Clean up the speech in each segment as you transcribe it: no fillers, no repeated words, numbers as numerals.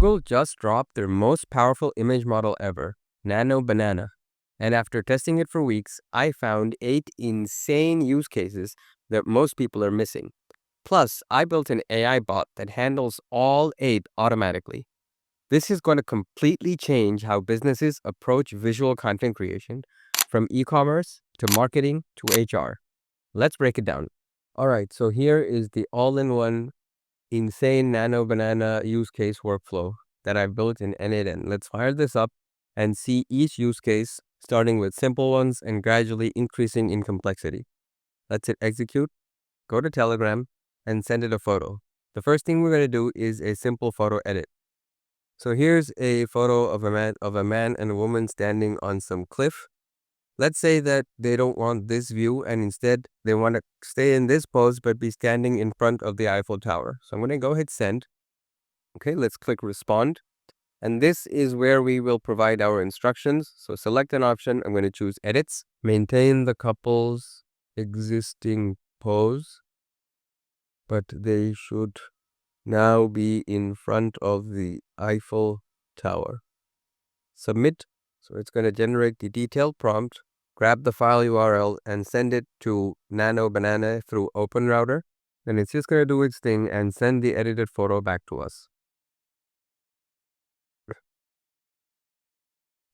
Google just dropped their most powerful image model ever, Nano Banana. And after testing it for weeks, I found 8 insane use cases that most people are missing. Plus, I built an AI bot that handles all 8 automatically. This is going to completely change how businesses approach visual content creation, from e-commerce to marketing to HR. Let's break it down. All right, so here is the all-in-one insane Nano Banana use case workflow that I built in N8N. Let's fire this up and see each use case, starting with simple ones and gradually increasing in complexity. Let's hit execute, go to Telegram, and send it a photo. The first thing we're going to do is a simple photo edit. So here's a photo of a man and a woman standing on some cliff. Let's say that they don't want this view and instead they want to stay in this pose but be standing in front of the Eiffel Tower. So I'm going to go hit send. Okay, let's click respond. And this is where we will provide our instructions. So select an option. I'm going to choose edits. Maintain the couple's existing pose, but they should now be in front of the Eiffel Tower. Submit. So it's going to generate the detailed prompt, grab the file URL and send it to Nano Banana through OpenRouter. Then it's just going to do its thing and send the edited photo back to us.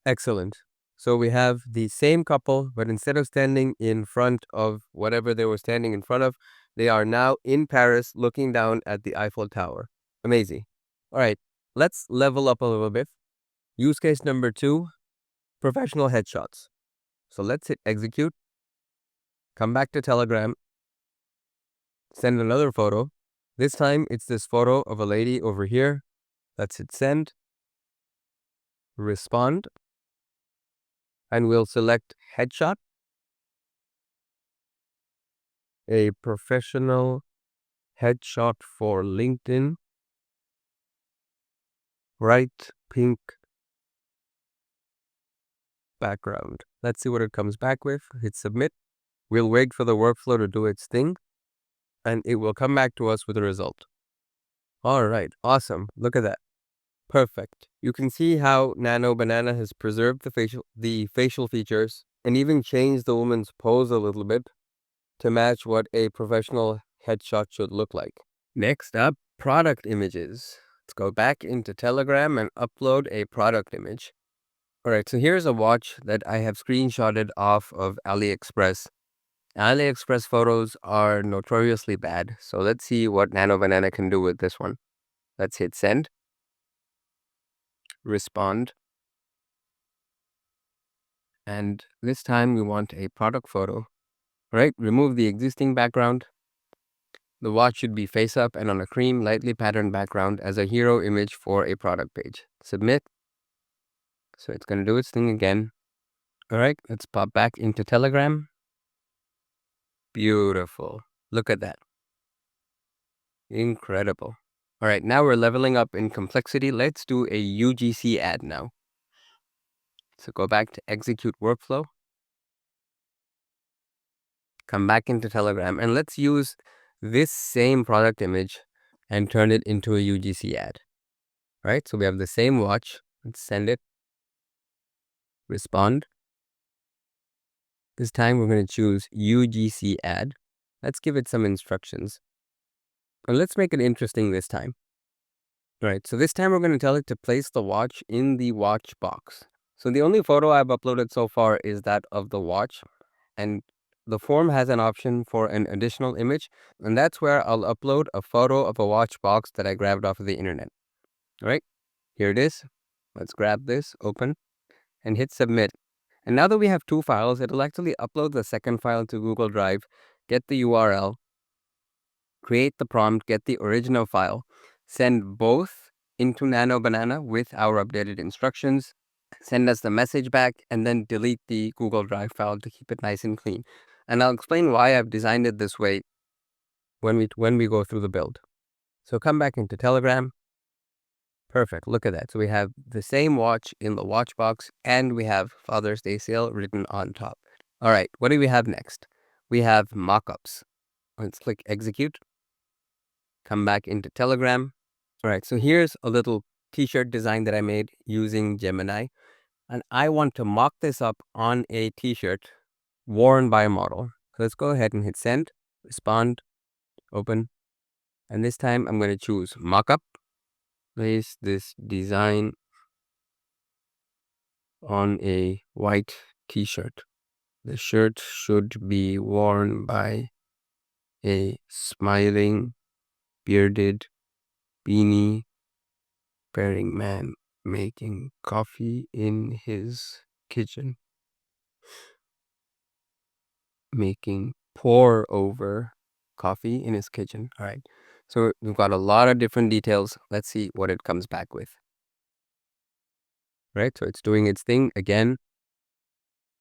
Excellent. So we have the same couple, but instead of standing in front of whatever they were standing in front of, they are now in Paris looking down at the Eiffel Tower. Amazing. All right, let's level up a little bit. Use case number 2, professional headshots. So let's hit execute, come back to Telegram, send another photo. This time it's this photo of a lady over here. Let's hit send, respond, and we'll select headshot, a professional headshot for LinkedIn, bright pink background. Let's see what it comes back with. Hit submit. We'll wait for the workflow to do its thing, and it will come back to us with a result. All right, awesome. Look at that. Perfect. You can see how Nano Banana has preserved the facial features and even changed the woman's pose a little bit to match what a professional headshot should look like. Next up, product images. Let's go back into Telegram and upload a product image. All right, so here's a watch that I have screenshotted off of AliExpress. AliExpress photos are notoriously bad, so let's see what Nano Banana can do with this one. Let's hit send, respond, and this time we want a product photo. All right, remove the existing background. The watch should be face up and on a cream, lightly patterned background as a hero image for a product page. Submit. So it's going to do its thing again. All right, let's pop back into Telegram. Beautiful. Look at that. Incredible. All right, now we're leveling up in complexity. Let's do a UGC ad now. So go back to execute workflow. Come back into Telegram and let's use this same product image and turn it into a UGC ad. All right, so we have the same watch. Let's send it. Respond. This time we're going to choose UGC ad. Let's give it some instructions. And let's make it interesting this time. All right, so this time we're going to tell it to place the watch in the watch box. So the only photo I've uploaded so far is that of the watch, and the form has an option for an additional image, and that's where I'll upload a photo of a watch box that I grabbed off of the internet. All right, here it is. Let's grab this, open, and hit submit. And now that we have 2 files, it'll actually upload the second file to Google Drive, get the URL, create the prompt, get the original file, send both into Nano Banana with our updated instructions, send us the message back, and then delete the Google Drive file to keep it nice and clean. And I'll explain why I've designed it this way when we go through the build. So come back into Telegram. Perfect. Look at that. So we have the same watch in the watch box, and we have Father's Day sale written on top. All right, what do we have next? We have mockups. Let's click execute. Come back into Telegram. All right, so here's a little t-shirt design that I made using Gemini, and I want to mock this up on a t-shirt worn by a model. So let's go ahead and hit send, respond, open, and this time I'm going to choose mockup, place this design on a white t-shirt. The shirt should be worn by a smiling, bearded, beanie wearing man making coffee in his kitchen. Making pour over coffee in his kitchen. All right. So we've got a lot of different details. Let's see what it comes back with. Right. So it's doing its thing again.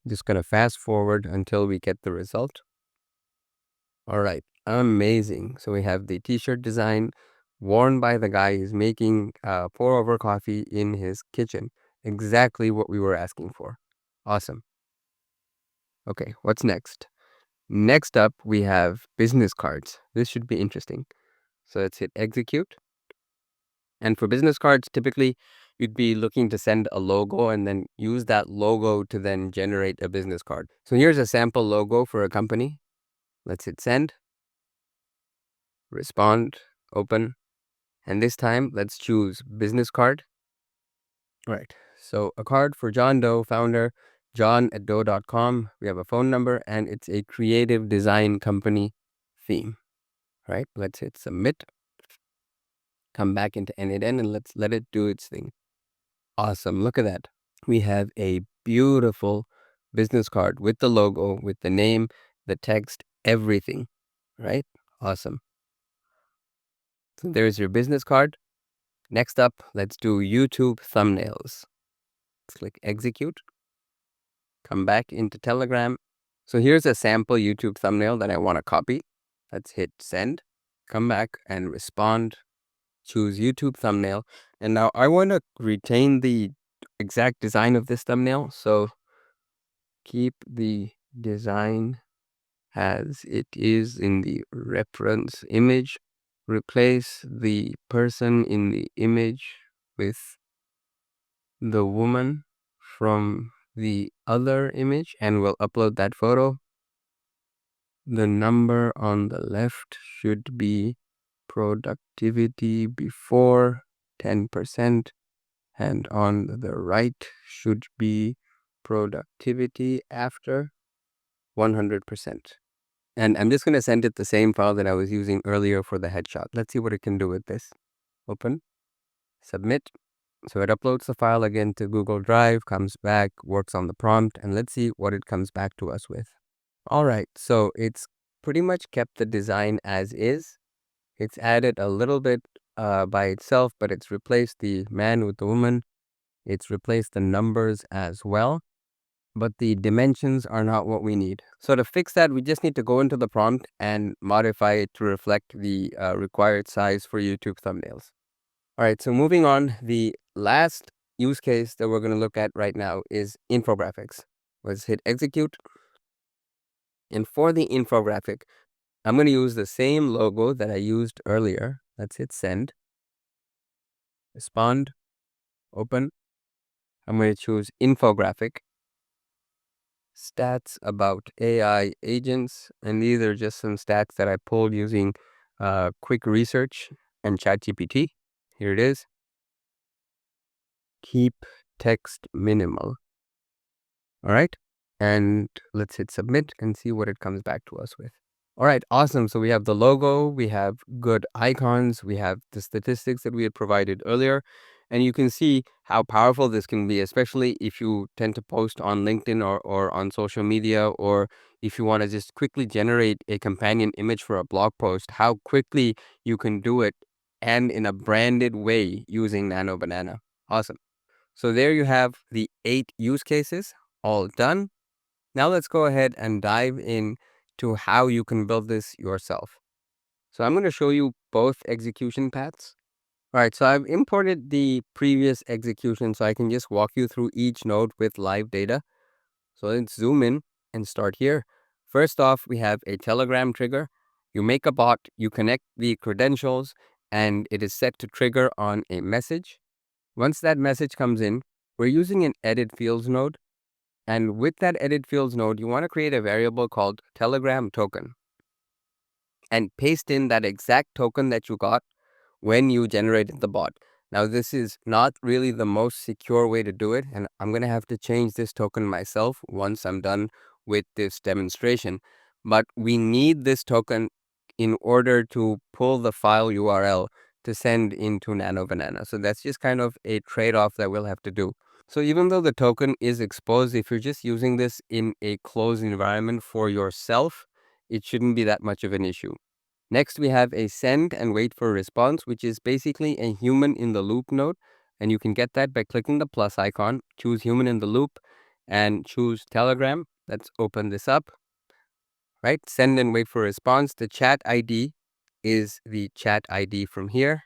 Just going to fast forward until we get the result. All right. Amazing. So we have the t-shirt design worn by the guy who's making pour over coffee in his kitchen. Exactly what we were asking for. Awesome. Okay. What's next? Next up, we have business cards. This should be interesting. So let's hit execute. And for business cards, typically you'd be looking to send a logo and then use that logo to then generate a business card. So here's a sample logo for a company. Let's hit send, respond, open. And this time, let's choose business card. All right. So a card for John Doe, founder, john@doe.com. We have a phone number and it's a creative design company theme. Right. Let's hit submit. Come back into N8N and let's let it do its thing. Awesome. Look at that. We have a beautiful business card with the logo, with the name, the text, everything. Right? Awesome. So there's your business card. Next up, let's do YouTube thumbnails. Click execute. Come back into Telegram. So here's a sample YouTube thumbnail that I want to copy. Let's hit send. Come back and respond. Choose YouTube thumbnail. And now I want to retain the exact design of this thumbnail. So keep the design as it is in the reference image. Replace the person in the image with the woman from the other image, and we'll upload that photo. The number on the left should be productivity before 10%, and on the right should be productivity after 100%. And I'm just going to send it the same file that I was using earlier for the headshot. Let's see what it can do with this. Open, submit. So it uploads the file again to Google Drive, comes back, works on the prompt, and let's see what it comes back to us with. All right, so it's pretty much kept the design as is. It's added a little bit by itself, but it's replaced the man with the woman. It's replaced the numbers as well, but the dimensions are not what we need. So to fix that, we just need to go into the prompt and modify it to reflect the required size for YouTube thumbnails. All right, so moving on, the last use case that we're going to look at right now is infographics. Let's hit execute. And for the infographic, I'm going to use the same logo that I used earlier. Let's hit send, respond, open. I'm going to choose infographic, stats about AI agents. And these are just some stats that I pulled using quick research and ChatGPT. Here it is. Keep text minimal. All right. And let's hit submit and see what it comes back to us with. All right, awesome. So we have the logo, we have good icons, we have the statistics that we had provided earlier, and you can see how powerful this can be, especially if you tend to post on LinkedIn or on social media, or if you want to just quickly generate a companion image for a blog post, how quickly you can do it and in a branded way using Nano Banana. Awesome. So there you have the 8 use cases all done. Now let's go ahead and dive in to how you can build this yourself. So I'm going to show you both execution paths. All right, so I've imported the previous execution so I can just walk you through each node with live data. So let's zoom in and start here. First off, we have a Telegram trigger. You make a bot, you connect the credentials, and it is set to trigger on a message. Once that message comes in, we're using an edit fields node. And with that edit fields node, you want to create a variable called Telegram token and paste in that exact token that you got when you generated the bot. Now, this is not really the most secure way to do it, and I'm going to have to change this token myself once I'm done with this demonstration. But we need this token in order to pull the file URL to send into Nano Banana. So that's just kind of a trade-off that we'll have to do. So even though the token is exposed, if you're just using this in a closed environment for yourself, it shouldn't be that much of an issue. Next, we have a send and wait for response, which is basically a human in the loop node. And you can get that by clicking the plus icon, choose human in the loop, and choose Telegram. Let's open this up, right? Send and wait for response. The chat ID is the chat ID from here.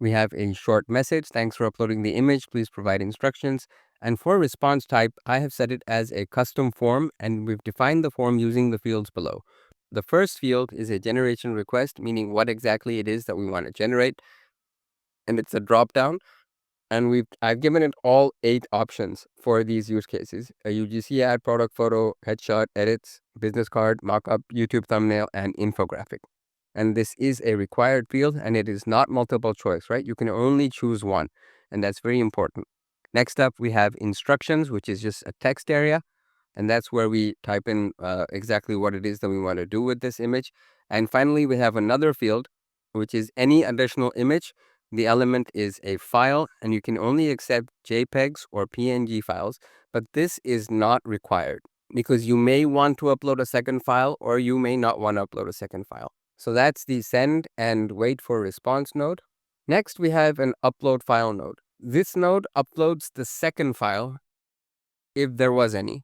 We have a short message. Thanks for uploading the image. Please provide instructions. And for response type, I have set it as a custom form, and we've defined the form using the fields below. The first field is a generation request, meaning what exactly it is that we want to generate. And it's a drop down. And I've given it all 8 options for these use cases: a UGC ad, product photo, headshot, edits, business card, mockup, YouTube thumbnail, and infographic. And this is a required field, and it is not multiple choice, right? You can only choose one, and that's very important. Next up, we have instructions, which is just a text area. And that's where we type in exactly what it is that we want to do with this image. And finally, we have another field, which is any additional image. The element is a file, and you can only accept JPEGs or PNG files, but this is not required because you may want to upload a second file or you may not want to upload a second file. So that's the send and wait for response node. Next, we have an upload file node. This node uploads the second file if there was any.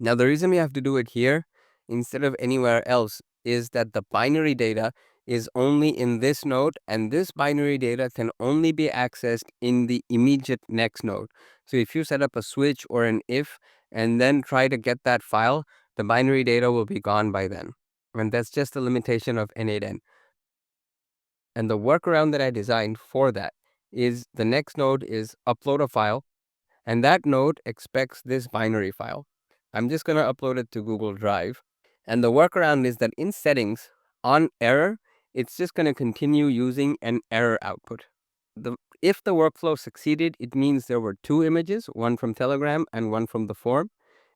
Now, the reason we have to do it here instead of anywhere else is that the binary data is only in this node, and this binary data can only be accessed in the immediate next node. So if you set up a switch or an if and then try to get that file, the binary data will be gone by then. And that's just the limitation of N8N. And the workaround that I designed for that is the next node is upload a file, and that node expects this binary file. I'm just going to upload it to Google Drive. And the workaround is that in settings, on error, it's just going to continue using an error output. If the workflow succeeded, it means there were 2 images, one from Telegram and one from the form.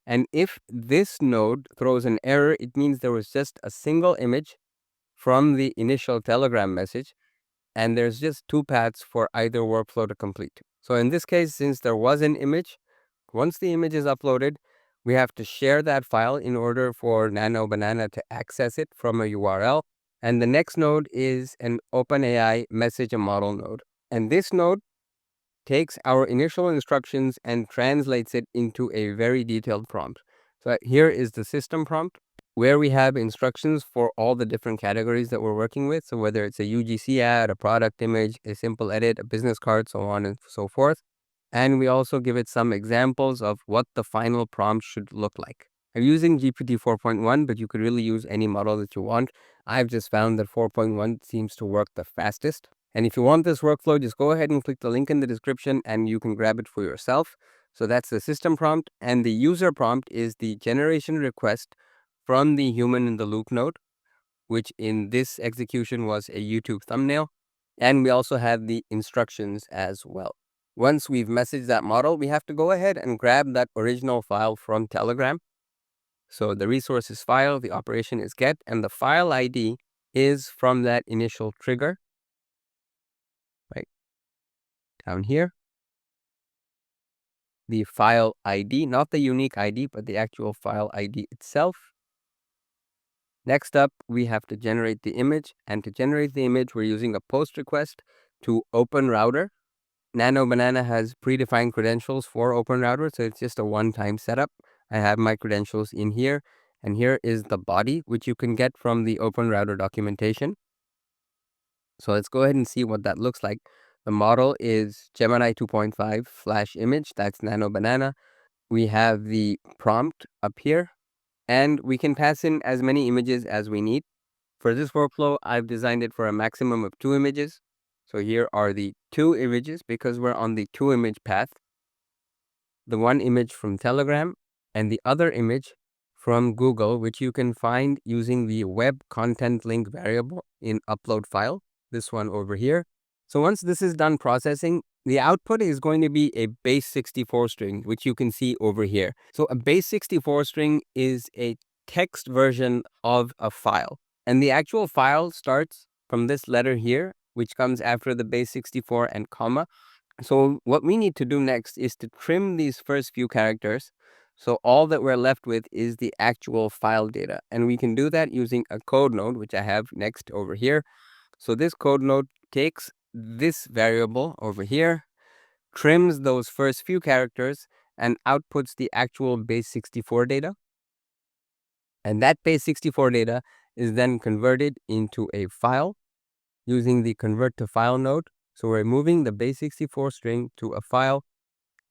And if this node throws an error, it means there was just a single image from the initial Telegram message, and there's just 2 paths for either workflow to complete. So in this case, since there was an image, once the image is uploaded, we have to share that file in order for Nano Banana to access it from a URL. And the next node is an OpenAI message and model node. And this node takes our initial instructions and translates it into a very detailed prompt. So here is the system prompt where we have instructions for all the different categories that we're working with. So whether it's a UGC ad, a product image, a simple edit, a business card, so on and so forth. And we also give it some examples of what the final prompt should look like. I'm using GPT 4.1, but you could really use any model that you want. I've just found that 4.1 seems to work the fastest. And if you want this workflow, just go ahead and click the link in the description and you can grab it for yourself. So that's the system prompt, and the user prompt is the generation request from the human in the loop node, which in this execution was a YouTube thumbnail. And we also have the instructions as well. Once we've messaged that model, we have to go ahead and grab that original file from Telegram. So the resources file, the operation is get, and the file ID is from that initial trigger, right down here. The file ID, not the unique ID, but the actual file ID itself. Next up, we have to generate the image, and to generate the image, we're using a post request to Open Router. Nano Banana has predefined credentials for Open Router, so it's just a one-time setup. I have my credentials in here, and here is the body, which you can get from the Open Router documentation. So let's go ahead and see what that looks like. The model is Gemini 2.5 Flash image. That's Nano Banana. We have the prompt up here, and we can pass in as many images as we need. For this workflow, I've designed it for a maximum of 2 images. So here are the two images because we're on the two image path. The one image from Telegram and the other image from Google, which you can find using the web content link variable in upload file, this one over here. So once this is done processing, the output is going to be a base 64 string, which you can see over here. So a base 64 string is a text version of a file. And the actual file starts from this letter here, which comes after the base 64 and comma. So what we need to do next is to trim these first few characters. So all that we're left with is the actual file data. And we can do that using a code node, which I have next over here. So this code node takes this variable over here, trims those first few characters, and outputs the actual base 64 data. And that base 64 data is then converted into a file using the convert to file node. So we're moving the base 64 string to a file.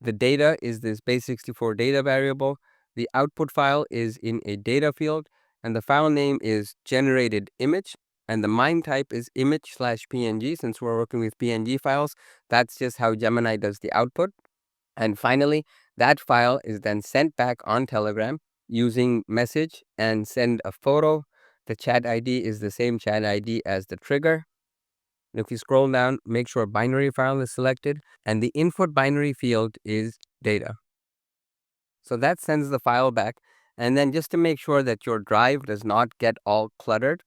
The data is this base 64 data variable. The output file is in a data field, and the file name is generated image. And the MIME type is image/PNG. Since we're working with PNG files, that's just how Gemini does the output. And finally, that file is then sent back on Telegram using message and send a photo. The chat ID is the same chat ID as the trigger. If you scroll down, make sure binary file is selected, and the input binary field is data. So that sends the file back. And then just to make sure that your drive does not get all cluttered,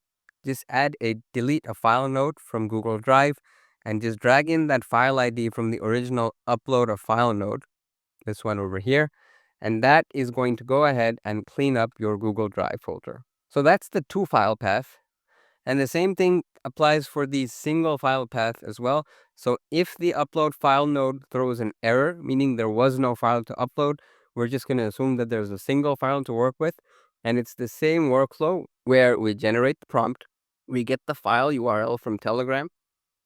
just add a delete a file node from Google Drive and just drag in that file ID from the original upload a file node, this one over here. And that is going to go ahead and clean up your Google Drive folder. So that's the two file path. And the same thing applies for the single file path as well. So if the upload file node throws an error, meaning there was no file to upload, we're just going to assume that there's a single file to work with. And it's the same workflow where we generate the prompt, we get the file URL from Telegram,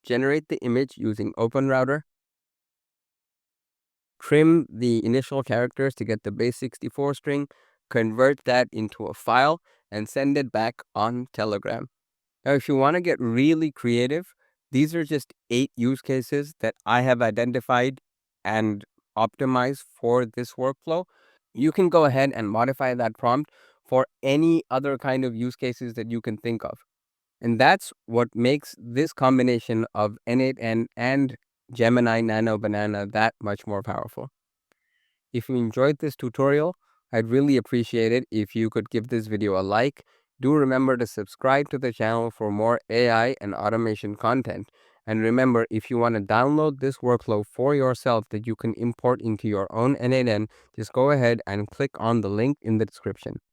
generate the image using OpenRouter, trim the initial characters to get the base 64 string, convert that into a file, and send it back on Telegram. Now, if you want to get really creative, these are just 8 use cases that I have identified and optimized for this workflow. You can go ahead and modify that prompt for any other kind of use cases that you can think of. And that's what makes this combination of N8N and Gemini Nano Banana that much more powerful. If you enjoyed this tutorial, I'd really appreciate it if you could give this video a like. Do remember to subscribe to the channel for more AI and automation content. And remember, if you want to download this workflow for yourself that you can import into your own N8N, just go ahead and click on the link in the description.